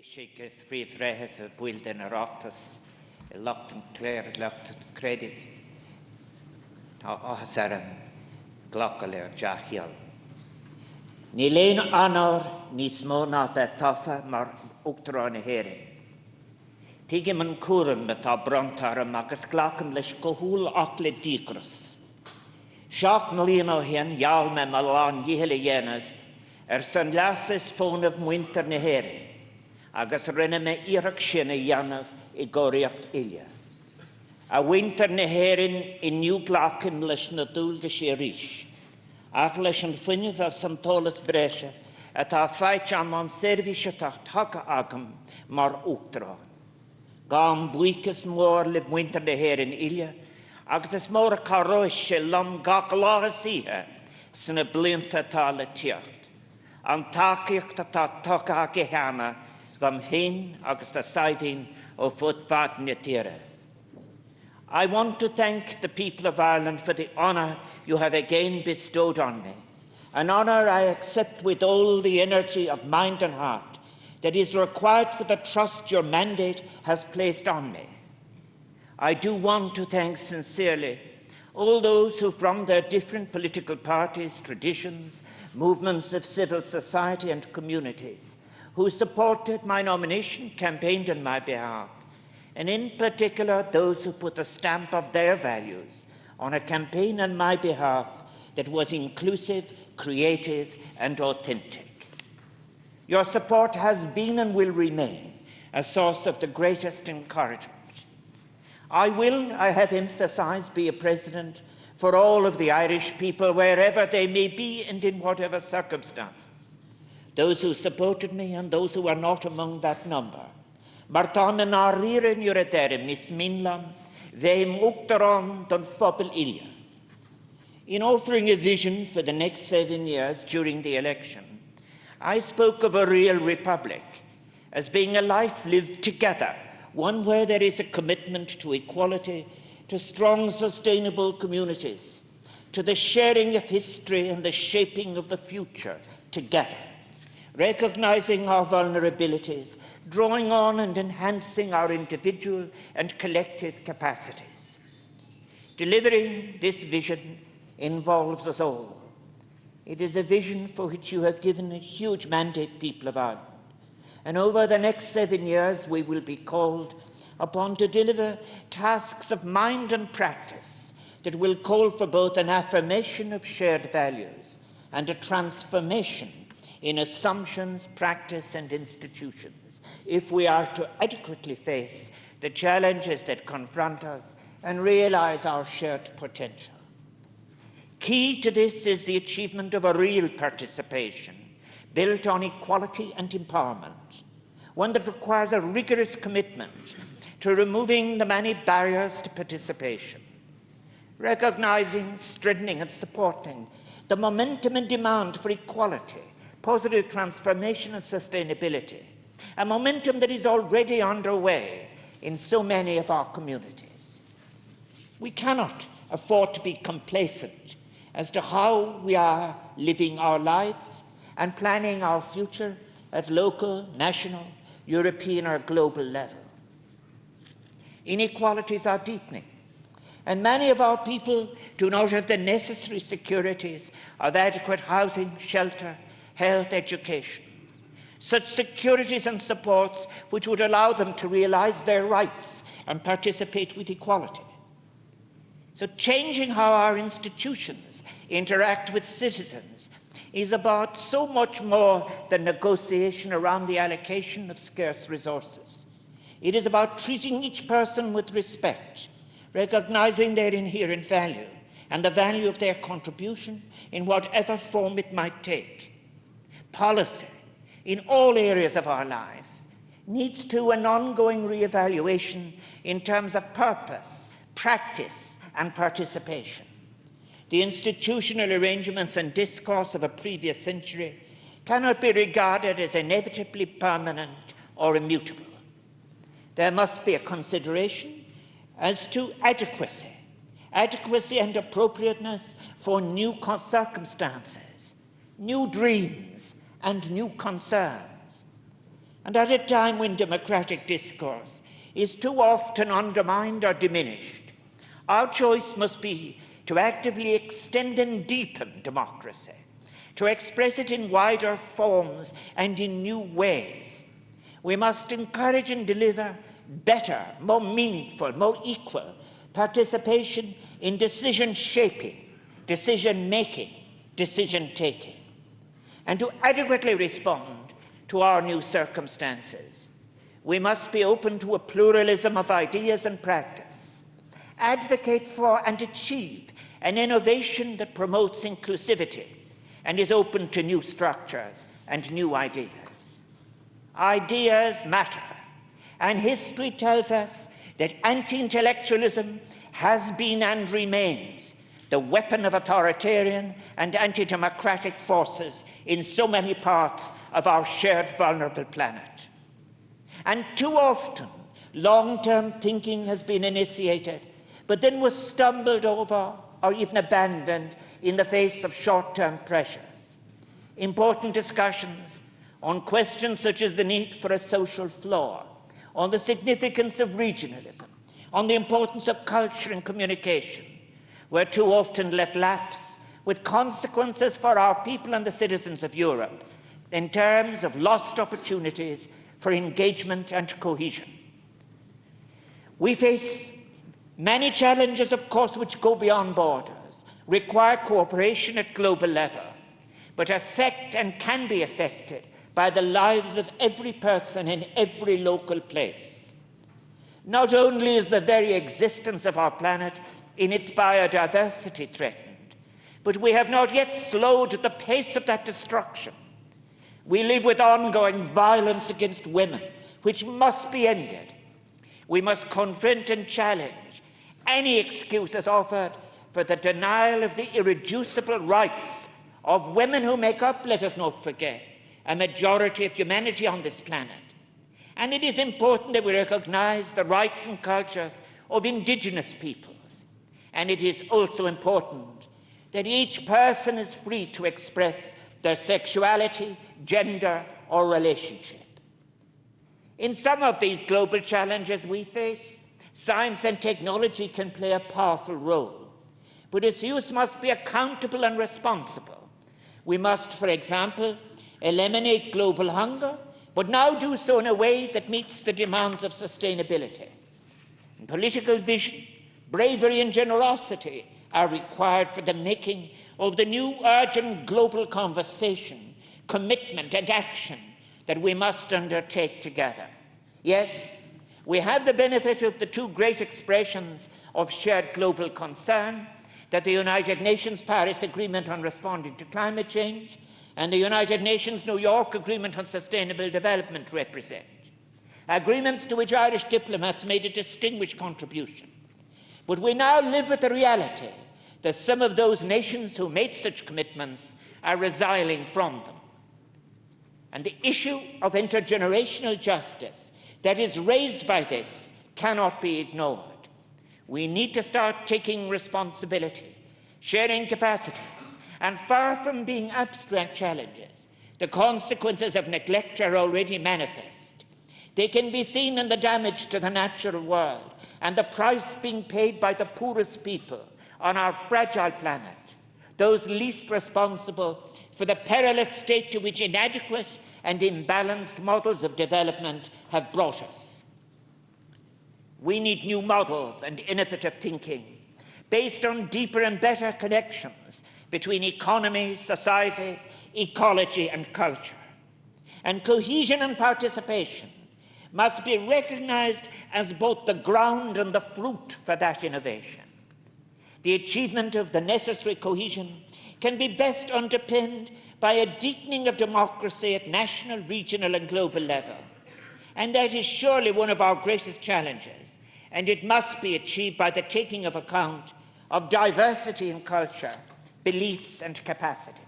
Shake brief rehef a build in a roctus, a locked and clear, locked credit. Saram Glockaler Jahiel. Ni leen honor, ni smona vetofa, mar uctron herin. Tigim and Kurum met a brontarum, agus glacum lish cohul ocle digrus. Shock Nolino hen, yal me malan yihele yenev, son lasses phone of winter ne herin. Agus rinne me irak shinne yanav I goriacht ilya. A winter ne herin in new glacum lish na dulge shirish. Ach lish an funniv of some tallest brescia, at a fight amon servishatach haka agam mar uktron. Gam buikes more live winter ne herin ilya, agus is more a carroche lum gak lahasiha, sne blinta tala tiacht. An takiach ta taka gehana, gam hin agus the siding of footpath netira. I want to thank the people of Ireland for the honour you have again bestowed on me, an honour I accept with all the energy of mind and heart that is required for the trust your mandate has placed on me. I do want to thank sincerely all those who, from their different political parties, traditions, movements of civil society and communities, who supported my nomination, campaigned on my behalf, and in particular those who put a stamp of their values on a campaign on my behalf that was inclusive, creative, and authentic. Your support has been and will remain a source of the greatest encouragement. I have emphasized, be a president for all of the Irish people, wherever they may be and in whatever circumstances. Those who supported me and those who are not among that number. Bartamen ariren juretere misminlam, veim ukteron don fobel ilya. In offering a vision for the next 7 years during the election, I spoke of a real republic as being a life lived together, one where there is a commitment to equality, to strong, sustainable communities, to the sharing of history and the shaping of the future together, recognizing our vulnerabilities, drawing on and enhancing our individual and collective capacities. Delivering this vision involves us all. It is a vision for which you have given a huge mandate, people of Ireland. And over the next 7 years, we will be called upon to deliver tasks of mind and practice that will call for both an affirmation of shared values and a transformation in assumptions, practice, and institutions, if we are to adequately face the challenges that confront us and realize our shared potential. Key to this is the achievement of a real participation built on equality and empowerment, one that requires a rigorous commitment to removing the many barriers to participation, recognizing, strengthening, and supporting the momentum and demand for equality, positive transformation and sustainability, a momentum that is already underway in so many of our communities. We cannot afford to be complacent as to how we are living our lives and planning our future at local, national, European, or global level. Inequalities are deepening, and many of our people do not have the necessary securities of adequate housing, shelter, health, education, such securities and supports which would allow them to realize their rights and participate with equality. So changing how our institutions interact with citizens is about so much more than negotiation around the allocation of scarce resources. It is about treating each person with respect, recognizing their inherent value and the value of their contribution in whatever form it might take. Policy, in all areas of our life, needs to an ongoing re-evaluation in terms of purpose, practice, and participation. The institutional arrangements and discourse of a previous century cannot be regarded as inevitably permanent or immutable. There must be a consideration as to adequacy and appropriateness for new circumstances, new dreams, and new concerns. And at a time when democratic discourse is too often undermined or diminished, our choice must be to actively extend and deepen democracy, to express it in wider forms and in new ways. We must encourage and deliver better, more meaningful, more equal participation in decision shaping, decision making, decision taking. And to adequately respond to our new circumstances, we must be open to a pluralism of ideas and practice, advocate for and achieve an innovation that promotes inclusivity and is open to new structures and new ideas. Ideas matter, and history tells us that anti-intellectualism has been and remains the weapon of authoritarian and anti-democratic forces in so many parts of our shared vulnerable planet. And too often, long-term thinking has been initiated, but then was stumbled over or even abandoned in the face of short-term pressures. Important discussions on questions such as the need for a social floor, on the significance of regionalism, on the importance of culture and communication, were too often let lapse, with consequences for our people and the citizens of Europe in terms of lost opportunities for engagement and cohesion. We face many challenges, of course, which go beyond borders, require cooperation at global level, but affect and can be affected by the lives of every person in every local place. Not only is the very existence of our planet in its biodiversity threatened, but we have not yet slowed the pace of that destruction. We live with ongoing violence against women, which must be ended. We must confront and challenge any excuses offered for the denial of the irreducible rights of women who make up, let us not forget, a majority of humanity on this planet. And it is important that we recognize the rights and cultures of indigenous peoples. And it is also important that each person is free to express their sexuality, gender, or relationship. In some of these global challenges we face, science and technology can play a powerful role, but its use must be accountable and responsible. We must, for example, eliminate global hunger, but now do so in a way that meets the demands of sustainability. And political vision, bravery, and generosity are required for the making of the new urgent global conversation, commitment, and action that we must undertake together. Yes, we have the benefit of the two great expressions of shared global concern that the United Nations Paris Agreement on Responding to Climate Change and the United Nations New York Agreement on Sustainable Development represent. Agreements to which Irish diplomats made a distinguished contribution. But we now live with the reality that some of those nations who made such commitments are resiling from them. And the issue of intergenerational justice that is raised by this cannot be ignored. We need to start taking responsibility, sharing capacities, and far from being abstract challenges, the consequences of neglect are already manifest. They can be seen in the damage to the natural world and the price being paid by the poorest people on our fragile planet, those least responsible for the perilous state to which inadequate and imbalanced models of development have brought us. We need new models and innovative thinking based on deeper and better connections between economy, society, ecology, and culture. And cohesion and participation must be recognized as both the ground and the fruit for that innovation. The achievement of the necessary cohesion can be best underpinned by a deepening of democracy at national, regional, and global level. And that is surely one of our greatest challenges, and it must be achieved by the taking of account of diversity in culture, beliefs, and capacity.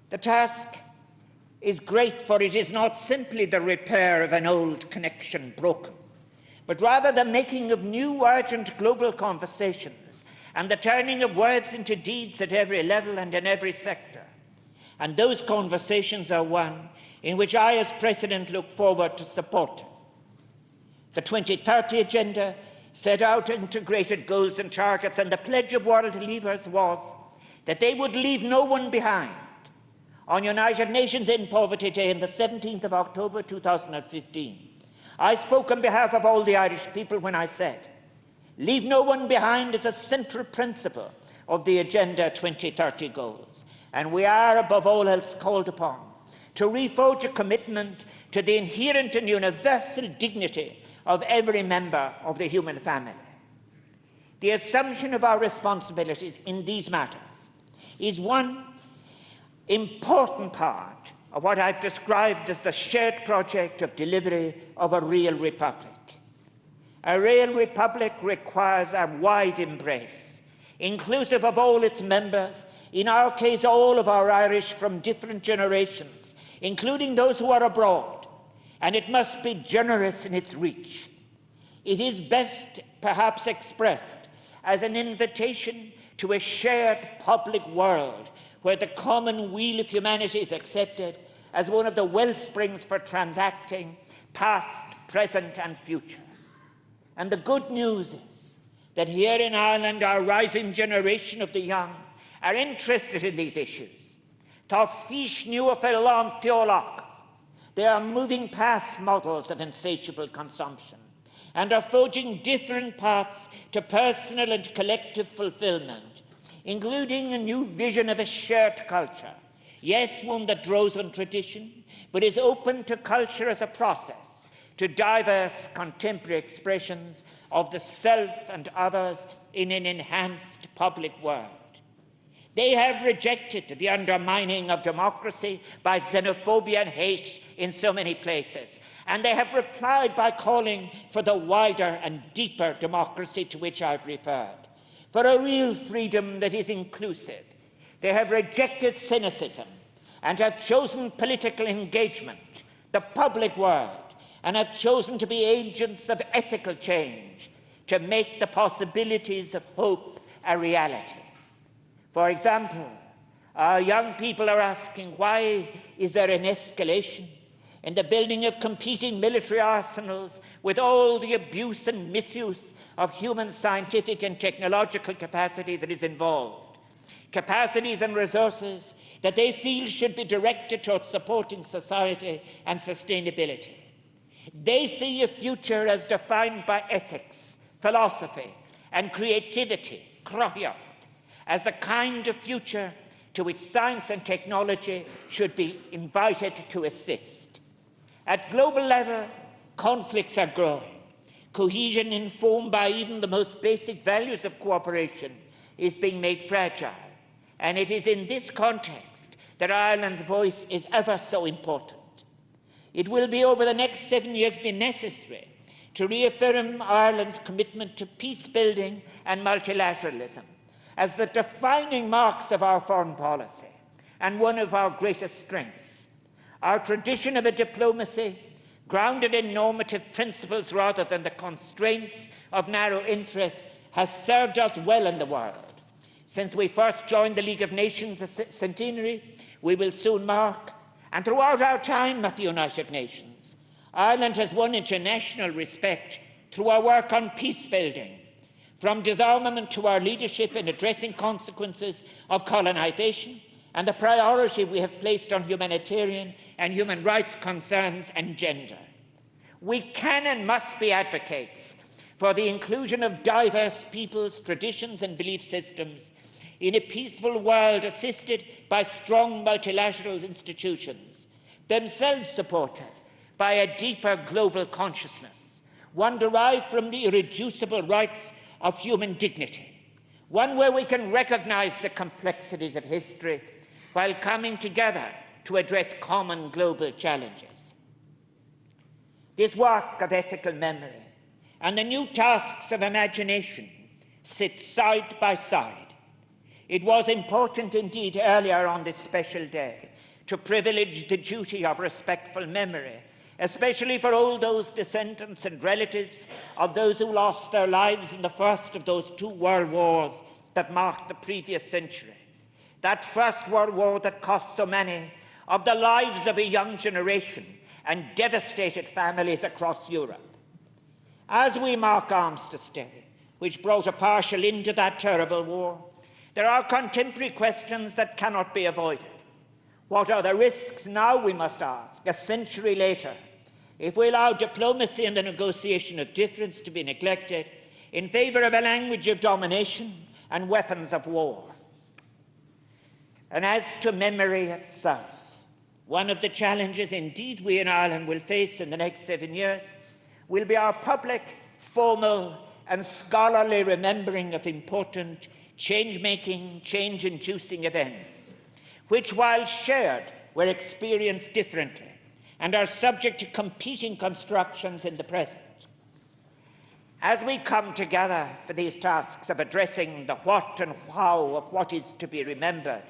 The task is great, for it is not simply the repair of an old connection broken, but rather the making of new urgent global conversations and the turning of words into deeds at every level and in every sector. And those conversations are won in which I, as President, look forward to supporting. The 2030 Agenda set out integrated goals and targets, and the pledge of world leaders was that they would leave no one behind. On United Nations End Poverty Day on the 17th of October 2015, I spoke on behalf of all the Irish people when I said, leave no one behind is a central principle of the Agenda 2030 goals, and we are above all else called upon to reforge a commitment to the inherent and universal dignity of every member of the human family. The assumption of our responsibilities in these matters is one important part of what I've described as the shared project of delivery of a real republic. A real republic requires a wide embrace, inclusive of all its members, in our case all of our Irish from different generations, including those who are abroad, and it must be generous in its reach. It is best perhaps expressed as an invitation to a shared public world where the common weal of humanity is accepted as one of the wellsprings for transacting past, present and future. And the good news is that here in Ireland our rising generation of the young are interested in these issues. Tá fís nua fel lán teolach. They are moving past models of insatiable consumption and are forging different paths to personal and collective fulfillment, including a new vision of a shared culture. Yes, one that draws on tradition, but is open to culture as a process, to diverse contemporary expressions of the self and others in an enhanced public world. They have rejected the undermining of democracy by xenophobia and hate in so many places, and they have replied by calling for the wider and deeper democracy to which I've referred, for a real freedom that is inclusive. They have rejected cynicism and have chosen political engagement, the public world, and have chosen to be agents of ethical change to make the possibilities of hope a reality. For example, our young people are asking, why is there an escalation in the building of competing military arsenals with all the abuse and misuse of human scientific and technological capacity that is involved? Capacities and resources that they feel should be directed towards supporting society and sustainability. They see a future as defined by ethics, philosophy, and creativity, craitheacht, as the kind of future to which science and technology should be invited to assist. At global level, conflicts are growing. Cohesion, informed by even the most basic values of cooperation, is being made fragile. And it is in this context that Ireland's voice is ever so important. It will be over the next 7 years be necessary to reaffirm Ireland's commitment to peace building and multilateralism as the defining marks of our foreign policy and one of our greatest strengths. Our tradition of a diplomacy grounded in normative principles rather than the constraints of narrow interests has served us well in the world. Since we first joined the League of Nations centenary, we will soon mark, and throughout our time at the United Nations, Ireland has won international respect through our work on peace building, from disarmament to our leadership in addressing consequences of colonisation and the priority we have placed on humanitarian and human rights concerns and gender. We can and must be advocates for the inclusion of diverse peoples, traditions and belief systems in a peaceful world assisted by strong multilateral institutions, themselves supported by a deeper global consciousness, one derived from the irreducible rights of human dignity, one where we can recognize the complexities of history while coming together to address common global challenges. This work of ethical memory and the new tasks of imagination sit side by side. It was important indeed earlier on this special day to privilege the duty of respectful memory, especially for all those descendants and relatives of those who lost their lives in the first of those two world wars that marked the previous century. That First World War that cost so many of the lives of a young generation and devastated families across Europe. As we mark Armistice Day, which brought a partial end to that terrible war, there are contemporary questions that cannot be avoided. What are the risks now, we must ask, a century later, if we allow diplomacy and the negotiation of difference to be neglected in favour of a language of domination and weapons of war? And as to memory itself, one of the challenges indeed we in Ireland will face in the next 7 years will be our public, formal and scholarly remembering of important change-making, change-inducing events, which, while shared, were experienced differently and are subject to competing constructions in the present. As we come together for these tasks of addressing the what and how of what is to be remembered,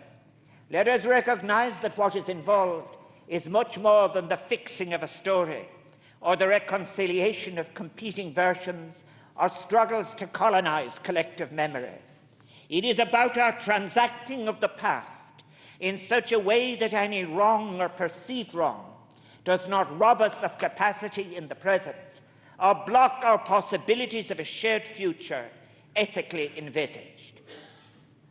let us recognise that what is involved is much more than the fixing of a story or the reconciliation of competing versions or struggles to colonise collective memory. It is about our transacting of the past in such a way that any wrong or perceived wrong does not rob us of capacity in the present or block our possibilities of a shared future ethically envisaged.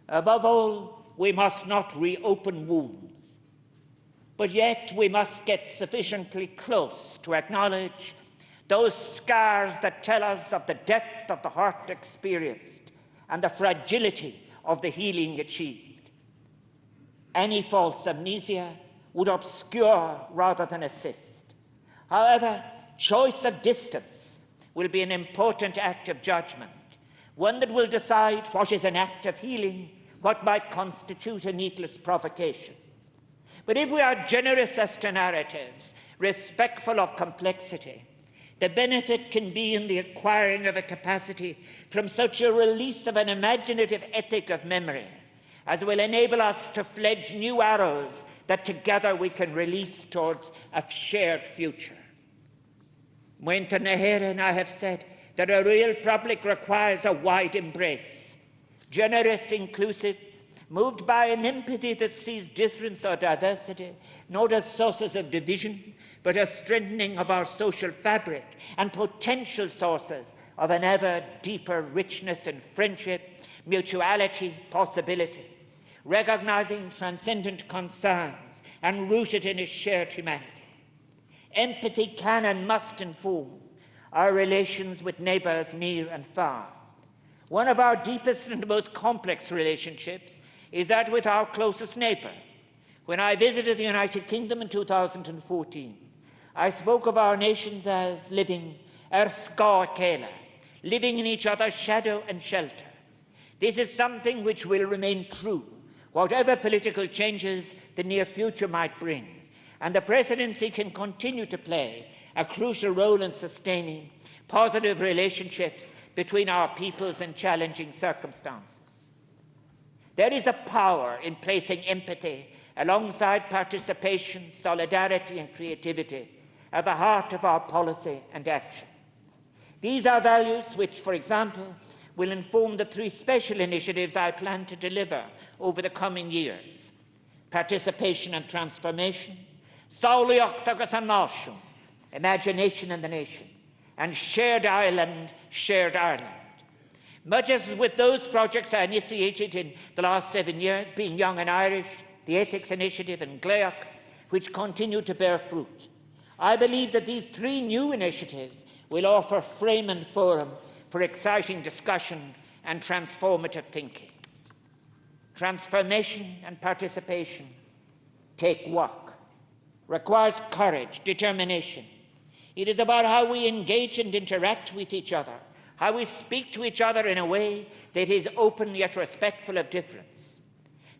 Above all, we must not reopen wounds, but yet we must get sufficiently close to acknowledge those scars that tell us of the depth of the hurt experienced and the fragility of the healing achieved. Any false amnesia would obscure rather than assist. However, choice of distance will be an important act of judgment, one that will decide what is an act of healing, what might constitute a needless provocation. But if we are generous as to narratives, respectful of complexity, the benefit can be in the acquiring of a capacity from such a release of an imaginative ethic of memory as will enable us to fledge new arrows that together we can release towards a shared future. Muintir na hÉireann, I have said that a real public requires a wide embrace, generous, inclusive, moved by an empathy that sees difference or diversity not as sources of division, but as strengthening of our social fabric and potential sources of an ever deeper richness in friendship, mutuality, possibility, recognizing transcendent concerns and rooted in a shared humanity. Empathy can and must inform our relations with neighbours near and far. One of our deepest and most complex relationships is that with our closest neighbour. When I visited the United Kingdom in 2014, I spoke of our nations as living living in each other's shadow and shelter. This is something which will remain true, whatever political changes the near future might bring, and the Presidency can continue to play a crucial role in sustaining positive relationships between our peoples in challenging circumstances. There is a power in placing empathy alongside participation, solidarity and creativity at the heart of our policy and action. These are values which, for example, will inform the 3 special initiatives I plan to deliver over the coming years: participation and transformation, Saolaíocht agus an Náisiún, imagination in the nation, and shared Ireland, shared Ireland. Much as with those projects I initiated in the last 7 years, being Young and Irish, the Ethics Initiative and Gleach, which continue to bear fruit, I believe that these 3 new initiatives will offer frame and forum for exciting discussion and transformative thinking. Transformation and participation take work, requires courage, determination. It is about how we engage and interact with each other, how we speak to each other in a way that is open yet respectful of difference.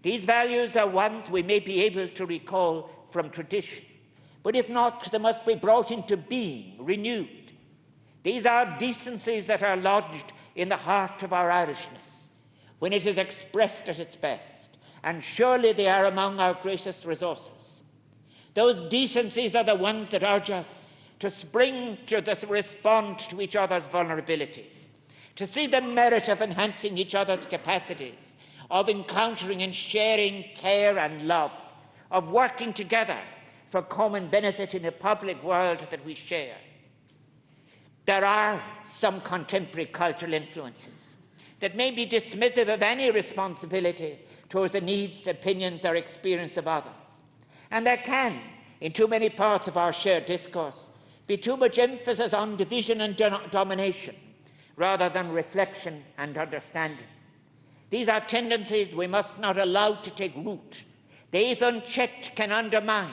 These values are ones we may be able to recall from tradition, but if not, they must be brought into being, renewed. These are decencies that are lodged in the heart of our Irishness, when it is expressed at its best, and surely they are among our greatest resources. Those decencies are the ones that urge us to spring to respond to each other's vulnerabilities, to see the merit of enhancing each other's capacities, of encountering and sharing care and love, of working together for common benefit in a public world that we share. There are some contemporary cultural influences that may be dismissive of any responsibility towards the needs, opinions, or experience of others. And there can, in too many parts of our shared discourse, be too much emphasis on division and domination, rather than reflection and understanding. These are tendencies we must not allow to take root. They, if unchecked, can undermine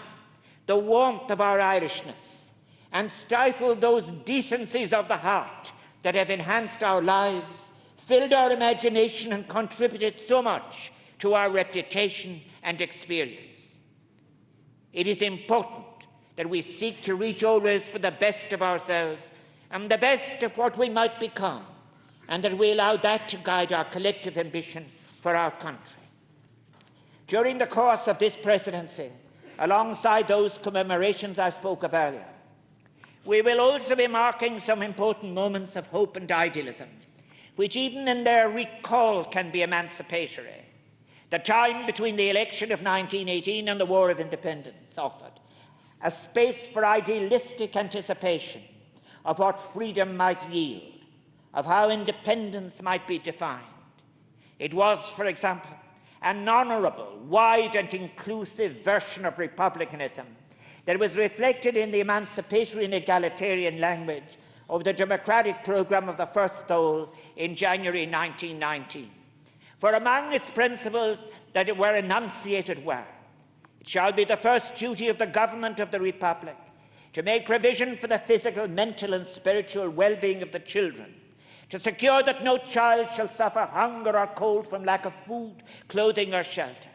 the warmth of our Irishness and stifle those decencies of the heart that have enhanced our lives, filled our imagination, and contributed so much to our reputation and experience. It is important that we seek to reach always for the best of ourselves and the best of what we might become, and that we allow that to guide our collective ambition for our country. During the course of this presidency, alongside those commemorations I spoke of earlier, we will also be marking some important moments of hope and idealism, which even in their recall can be emancipatory. The time between the election of 1918 and the War of Independence offered a space for idealistic anticipation of what freedom might yield, of how independence might be defined. It was, for example, an honourable, wide and inclusive version of republicanism that was reflected in the emancipatory and egalitarian language of the democratic programme of the First Dáil in January 1919. For among its principles that were enunciated were, it shall be the first duty of the government of the Republic to make provision for the physical, mental and spiritual well-being of the children, to secure that no child shall suffer hunger or cold from lack of food, clothing or shelter,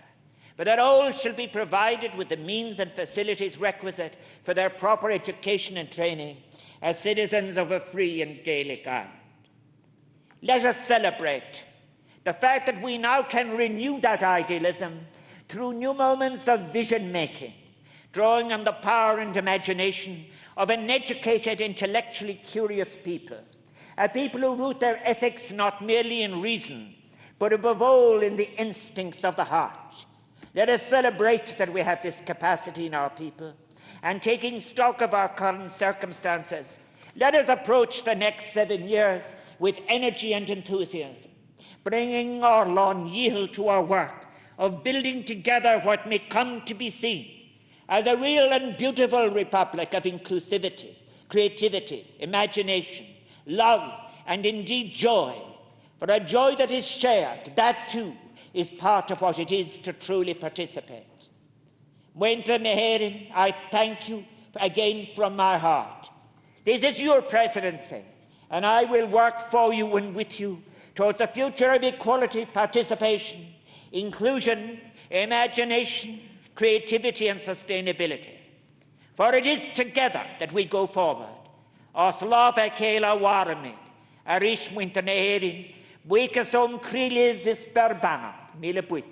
but that all shall be provided with the means and facilities requisite for their proper education and training as citizens of a free and Gaelic Ireland. Let us celebrate the fact that we now can renew that idealism through new moments of vision-making, drawing on the power and imagination of an educated, intellectually curious people, a people who root their ethics not merely in reason, but above all in the instincts of the heart. Let us celebrate that we have this capacity in our people, and taking stock of our current circumstances, let us approach the next 7 years with energy and enthusiasm, bringing our long yield to our work of building together what may come to be seen as a real and beautiful republic of inclusivity, creativity, imagination, love, and indeed joy. For a joy that is shared, that too is part of what it is to truly participate. Muintir na hÉireann, I thank you again from my heart. This is your presidency, and I will work for you and with you towards a future of equality, participation, inclusion, imagination, creativity and sustainability. For it is together that we go forward. Os láfa céile waramid, Arish Muintir na hÉireann, buicas criliv is berbana, mille buic.